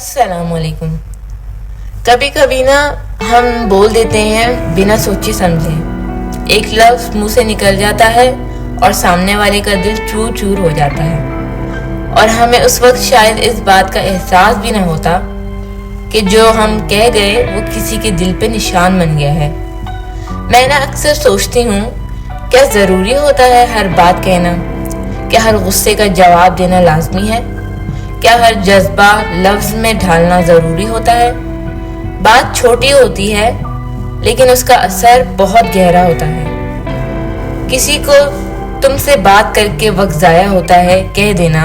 अस्सलाम वालेकुम। कभी कभी ना हम बोल देते हैं बिना सोचे समझे। एक लफ्ज़ मुंह से निकल जाता है और सामने वाले का दिल चूर चूर हो जाता है, और हमें उस वक्त शायद इस बात का एहसास भी ना होता कि जो हम कह गए वो किसी के दिल पे निशान बन गया है। मैं ना अक्सर सोचती हूँ, क्या ज़रूरी होता है हर बात कहना? क्या हर गुस्से का जवाब देना लाजमी है? क्या हर जज्बा लफ्ज़ में ढालना ज़रूरी होता है? बात छोटी होती है लेकिन उसका असर बहुत गहरा होता है। किसी को तुमसे बात करके वक्त ज़ाया होता है कह देना,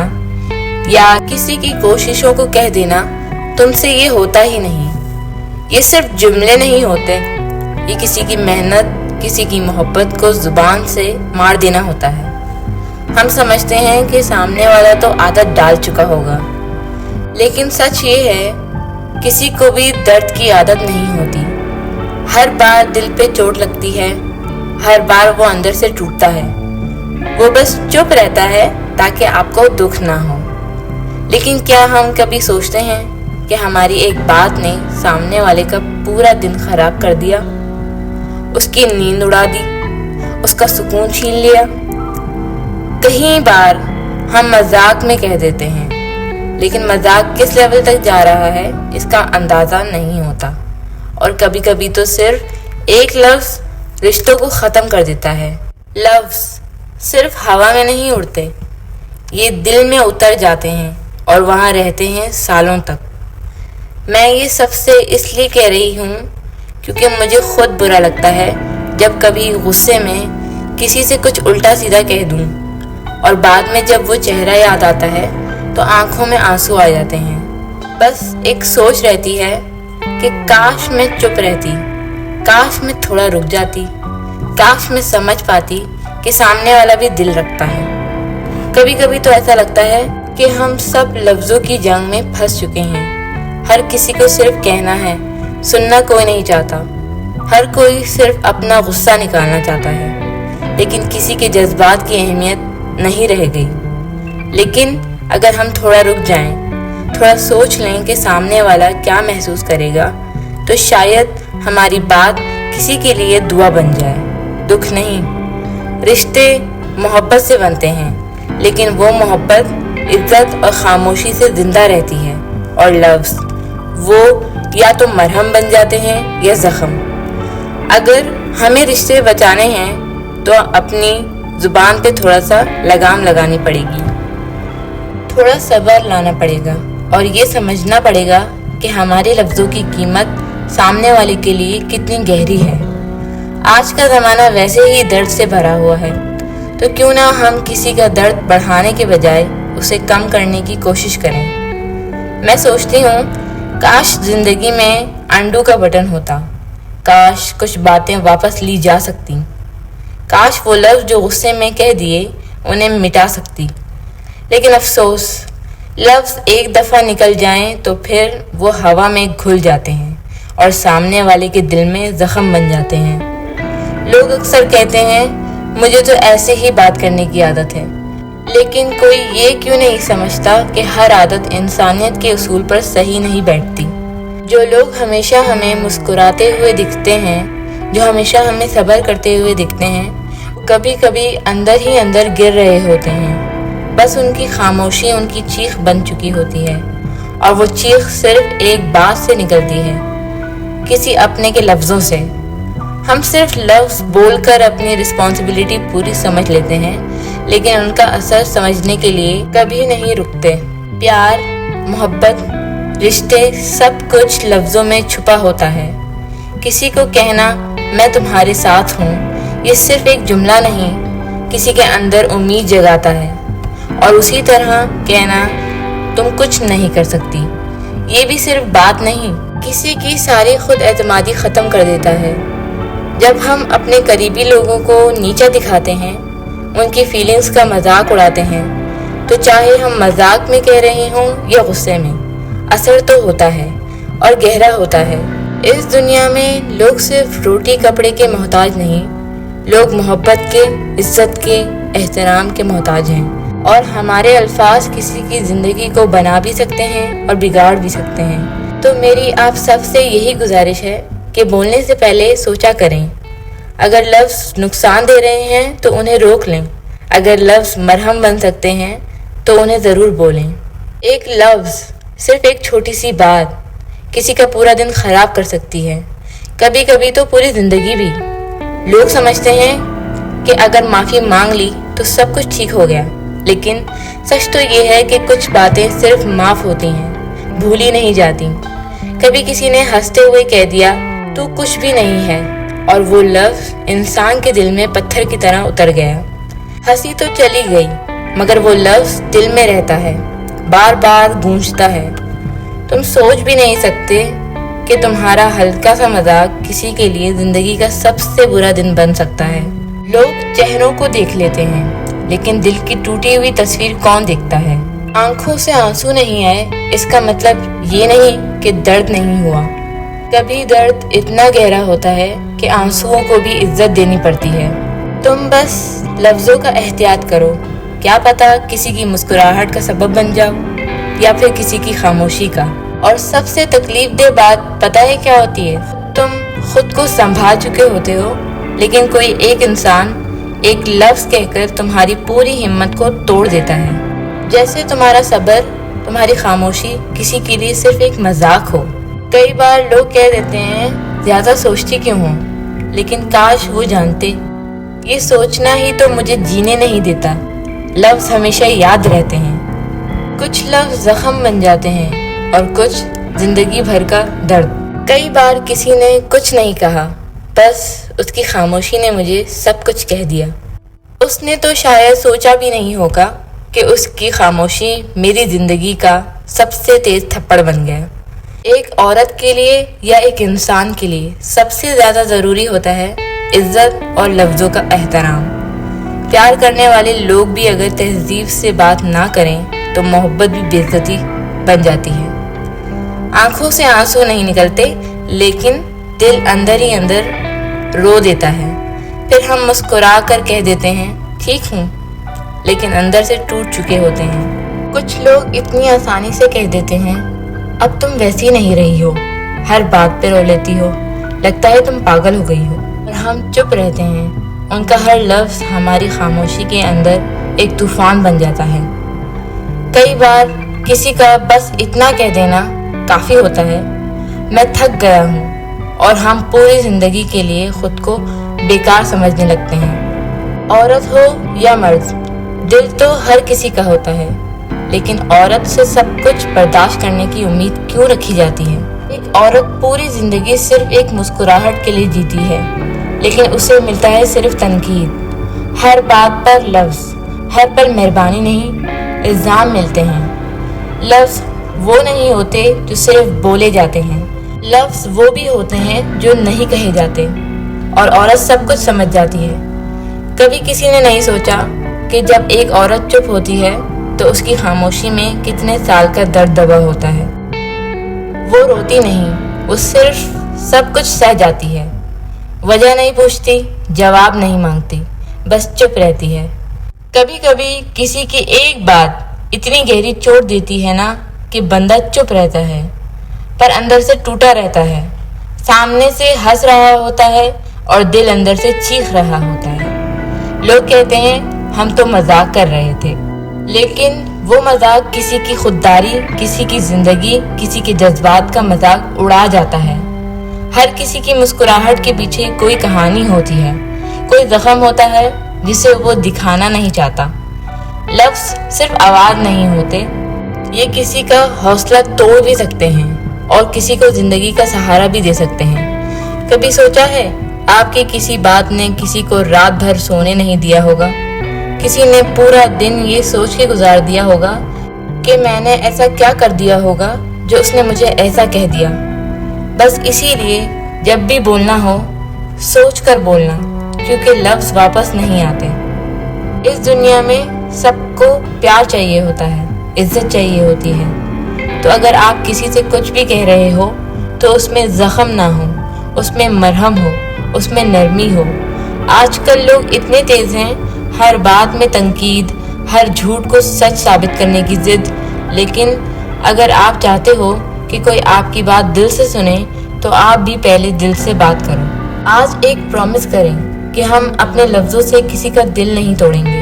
या किसी की कोशिशों को कह देना तुमसे ये होता ही नहीं। ये सिर्फ जुमले नहीं होते, ये किसी की मेहनत, किसी की मोहब्बत को ज़ुबान से मार देना होता है। हम समझते हैं कि सामने वाला तो आदत डाल चुका होगा, लेकिन सच ये है किसी को भी दर्द की आदत नहीं होती। हर बार दिल पे चोट लगती है, हर बार वो अंदर से टूटता है। वो बस चुप रहता है ताकि आपको दुख ना हो। लेकिन क्या हम कभी सोचते हैं कि हमारी एक बात ने सामने वाले का पूरा दिन खराब कर दिया, उसकी नींद उड़ा दी, उसका सुकून छीन लिया? कई बार हम मजाक में कह देते हैं, लेकिन मजाक किस लेवल तक जा रहा है इसका अंदाज़ा नहीं होता। और कभी कभी तो सिर्फ एक लफ्ज़ रिश्तों को ख़त्म कर देता है। लफ्ज़ सिर्फ हवा में नहीं उड़ते, ये दिल में उतर जाते हैं और वहाँ रहते हैं सालों तक। मैं ये सबसे इसलिए कह रही हूँ क्योंकि मुझे खुद बुरा लगता है जब कभी गुस्से में किसी से कुछ उल्टा सीधा कह दूँ, और बाद में जब वो चेहरा याद आता है तो आंखों में आंसू आ जाते हैं। बस एक सोच रहती है कि काश मैं चुप रहती, काश मैं थोड़ा रुक जाती, काश मैं समझ पाती कि सामने वाला भी दिल रखता है। कभी कभी तो ऐसा लगता है कि हम सब लफ्ज़ों की जंग में फंस चुके हैं। हर किसी को सिर्फ कहना है, सुनना कोई नहीं चाहता। हर कोई सिर्फ अपना गुस्सा निकालना चाहता है, लेकिन किसी के जज्बात की अहमियत नहीं रह गई। लेकिन अगर हम थोड़ा रुक जाएं, थोड़ा सोच लें कि सामने वाला क्या महसूस करेगा, तो शायद हमारी बात किसी के लिए दुआ बन जाए। दुख नहीं, रिश्ते मोहब्बत से बनते हैं, लेकिन वो मोहब्बत इज्जत और खामोशी से जिंदा रहती है। और लफ्ज़ वो या तो मरहम बन जाते हैं या ज़ख्म। अगर हमें रिश्ते बचाने हैं तो अपनी ज़ुबान पे थोड़ा सा लगाम लगानी पड़ेगी, थोड़ा सब्र लाना पड़ेगा, और ये समझना पड़ेगा कि हमारे लफ्ज़ों की कीमत सामने वाले के लिए कितनी गहरी है। आज का ज़माना वैसे ही दर्द से भरा हुआ है, तो क्यों ना हम किसी का दर्द बढ़ाने के बजाय उसे कम करने की कोशिश करें। मैं सोचती हूँ काश ज़िंदगी में अंडू का बटन होता, काश कुछ बातें वापस ली जा सकती, काश वो लफ्ज़ जो गुस्से में कह दिए उन्हें मिटा सकती। लेकिन अफसोस, लफ्ज़ एक दफ़ा निकल जाएं तो फिर वो हवा में घुल जाते हैं और सामने वाले के दिल में ज़ख्म बन जाते हैं। लोग अक्सर कहते हैं मुझे तो ऐसे ही बात करने की आदत है, लेकिन कोई ये क्यों नहीं समझता कि हर आदत इंसानियत के उसूल पर सही नहीं बैठती। जो लोग हमेशा हमें मुस्कुराते हुए दिखते हैं, जो हमेशा हमें सब्र करते हुए दिखते हैं, कभी कभी अंदर ही अंदर गिर रहे होते हैं। बस उनकी खामोशी उनकी चीख बन चुकी होती है, और वो चीख सिर्फ एक बात से निकलती है, किसी अपने के लफ्ज़ों से। हम सिर्फ लफ्ज़ बोलकर अपनी रिस्पॉन्सिबिलिटी पूरी समझ लेते हैं, लेकिन उनका असर समझने के लिए कभी नहीं रुकते। प्यार, मोहब्बत, रिश्ते, सब कुछ लफ्ज़ों में छुपा होता है। किसी को कहना मैं तुम्हारे साथ हूँ, ये सिर्फ एक जुमला नहीं, किसी के अंदर उम्मीद जगाता है। और उसी तरह कहना तुम कुछ नहीं कर सकती, ये भी सिर्फ बात नहीं, किसी की सारी खुद एतमादी ख़त्म कर देता है। जब हम अपने करीबी लोगों को नीचा दिखाते हैं, उनकी फीलिंग्स का मजाक उड़ाते हैं, तो चाहे हम मजाक में कह रहे हों या गुस्से में, असर तो होता है और गहरा होता है। इस दुनिया में लोग सिर्फ रोटी कपड़े के मोहताज नहीं, लोग मोहब्बत के, इज्जत के, एहतराम के मोहताज हैं। और हमारे अल्फाज किसी की ज़िंदगी को बना भी सकते हैं और बिगाड़ भी सकते हैं। तो मेरी आप सबसे यही गुजारिश है कि बोलने से पहले सोचा करें। अगर लफ्ज़ नुकसान दे रहे हैं तो उन्हें रोक लें। अगर लफ्ज़ मरहम बन सकते हैं तो उन्हें ज़रूर बोलें। एक लफ्ज़, सिर्फ एक छोटी सी बात किसी का पूरा दिन ख़राब कर सकती है, कभी कभी तो पूरी ज़िंदगी भी। लोग समझते हैं कि अगर माफ़ी मांग ली तो सब कुछ ठीक हो गया, लेकिन सच तो ये है कि कुछ बातें सिर्फ माफ़ होती हैं, भूली नहीं जाती। कभी किसी ने हंसते हुए कह दिया तू कुछ भी नहीं है, और वो लफ्ज़ इंसान के दिल में पत्थर की तरह उतर गया। हंसी तो चली गई, मगर वो लफ्ज़ दिल में रहता है, बार बार गूंजता है। तुम सोच भी नहीं सकते कि तुम्हारा हल्का सा मजाक किसी के लिए ज़िंदगी का सबसे बुरा दिन बन सकता है। लोग चेहरों को देख लेते हैं, लेकिन दिल की टूटी हुई तस्वीर कौन देखता है। आंखों से आंसू नहीं आए इसका मतलब ये नहीं कि दर्द नहीं हुआ। कभी दर्द इतना गहरा होता है कि आंसुओं को भी इज्जत देनी पड़ती है। तुम बस लफ्ज़ों का एहतियात करो, क्या पता किसी की मुस्कुराहट का सबब बन जाओ या फिर किसी की खामोशी का। और सबसे तकलीफ दे बात पता है क्या होती है? तुम खुद को संभाल चुके होते हो, लेकिन कोई एक इंसान एक लफ्ज़ कहकर तुम्हारी पूरी हिम्मत को तोड़ देता है। जैसे तुम्हारा सब्र, तुम्हारी खामोशी किसी के लिए सिर्फ एक मजाक हो। कई बार लोग कह देते हैं ज़्यादा सोचती क्यों हो, लेकिन काश वो जानते, ये सोचना ही तो मुझे जीने नहीं देता। लफ्ज़ हमेशा याद रहते हैं। कुछ लफ्ज़ ज़ख्म बन जाते हैं और कुछ ज़िंदगी भर का दर्द। कई बार किसी ने कुछ नहीं कहा, बस उसकी खामोशी ने मुझे सब कुछ कह दिया। उसने तो शायद सोचा भी नहीं होगा कि उसकी खामोशी मेरी ज़िंदगी का सबसे तेज़ थप्पड़ बन गया। एक औरत के लिए या एक इंसान के लिए सबसे ज़्यादा ज़रूरी होता है इज्जत और लफ्ज़ों का एहतराम। प्यार करने वाले लोग भी अगर तहज़ीब से बात ना करें तो मोहब्बत भी बेइज्जती बन जाती है। आंखों से आंसू नहीं निकलते, लेकिन दिल अंदर ही अंदर रो देता है। फिर हम मुस्कुरा कर कह देते हैं ठीक हूँ, लेकिन अंदर से टूट चुके होते हैं। कुछ लोग इतनी आसानी से कह देते हैं अब तुम वैसी नहीं रही हो, हर बात पे रो लेती हो, लगता है तुम पागल हो गई हो। और हम चुप रहते हैं। उनका हर लफ्ज़ हमारी खामोशी के अंदर एक तूफान बन जाता है। कई बार किसी का बस इतना कह देना काफ़ी होता है, मैं थक गया हूँ, और हम पूरी ज़िंदगी के लिए खुद को बेकार समझने लगते हैं। औरत हो या मर्द, दिल तो हर किसी का होता है, लेकिन औरत से सब कुछ बर्दाश्त करने की उम्मीद क्यों रखी जाती है? एक औरत पूरी ज़िंदगी सिर्फ एक मुस्कुराहट के लिए जीती है, लेकिन उसे मिलता है सिर्फ तनकीद। हर बात पर लफ्ज़, हर पल मेहरबानी नहीं, इल्ज़ाम मिलते हैं। लफ्ज़ वो नहीं होते जो सिर्फ बोले जाते हैं, लफ्ज़ वो भी होते हैं जो नहीं कहे जाते, और औरत सब कुछ समझ जाती है। कभी किसी ने नहीं सोचा कि जब एक औरत चुप होती है तो उसकी खामोशी में कितने साल का दर्द दबा होता है। वो रोती नहीं, वो सिर्फ सब कुछ सह जाती है। वजह नहीं पूछती, जवाब नहीं मांगती, बस चुप रहती है। कभी कभी किसी की एक बात इतनी गहरी चोट देती है ना कि बंदा चुप रहता है, पर अंदर से टूटा रहता है। सामने से हंस रहा होता है और दिल अंदर से चीख रहा होता है। लोग कहते हैं हम तो मजाक कर रहे थे, लेकिन वो मजाक किसी की खुददारी, किसी की ज़िंदगी, किसी के जज्बात का मजाक उड़ा जाता है। हर किसी की मुस्कुराहट के पीछे कोई कहानी होती है, कोई ज़ख्म होता है जिसे वो दिखाना नहीं चाहता। लफ्ज़ सिर्फ आवाज़ नहीं होते, ये किसी का हौसला तोड़ भी सकते हैं और किसी को ज़िंदगी का सहारा भी दे सकते हैं। कभी सोचा है आपकी किसी बात ने किसी को रात भर सोने नहीं दिया होगा? किसी ने पूरा दिन ये सोच के गुजार दिया होगा कि मैंने ऐसा क्या कर दिया होगा जो उसने मुझे ऐसा कह दिया। बस इसीलिए जब भी बोलना हो सोच कर बोलना, क्योंकि लफ्ज़ वापस नहीं आते। इस दुनिया में सबको प्यार चाहिए होता है, इज्जत चाहिए होती है। तो अगर आप किसी से कुछ भी कह रहे हो तो उसमें ज़ख्म ना हो, उसमें मरहम हो, उसमें नरमी हो। आजकल लोग इतने तेज़ हैं, हर बात में तनकीद, हर झूठ को सच साबित करने की जिद। लेकिन अगर आप चाहते हो कि कोई आपकी बात दिल से सुने तो आप भी पहले दिल से बात करो। आज एक प्रॉमिस करें कि हम अपने लफ्ज़ों से किसी का दिल नहीं तोड़ेंगे,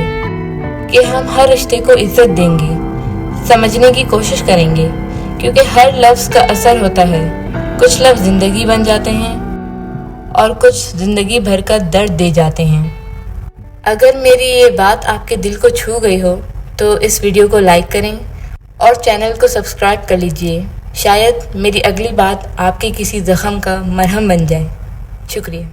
कि हम हर रिश्ते को इज्जत देंगे, समझने की कोशिश करेंगे, क्योंकि हर लफ्ज़ का असर होता है। कुछ लफ्ज़ ज़िंदगी बन जाते हैं और कुछ ज़िंदगी भर का दर्द दे जाते हैं। अगर मेरी ये बात आपके दिल को छू गई हो तो इस वीडियो को लाइक करें और चैनल को सब्सक्राइब कर लीजिए। शायद मेरी अगली बात आपके किसी ज़ख्म का मरहम बन जाए। शुक्रिया।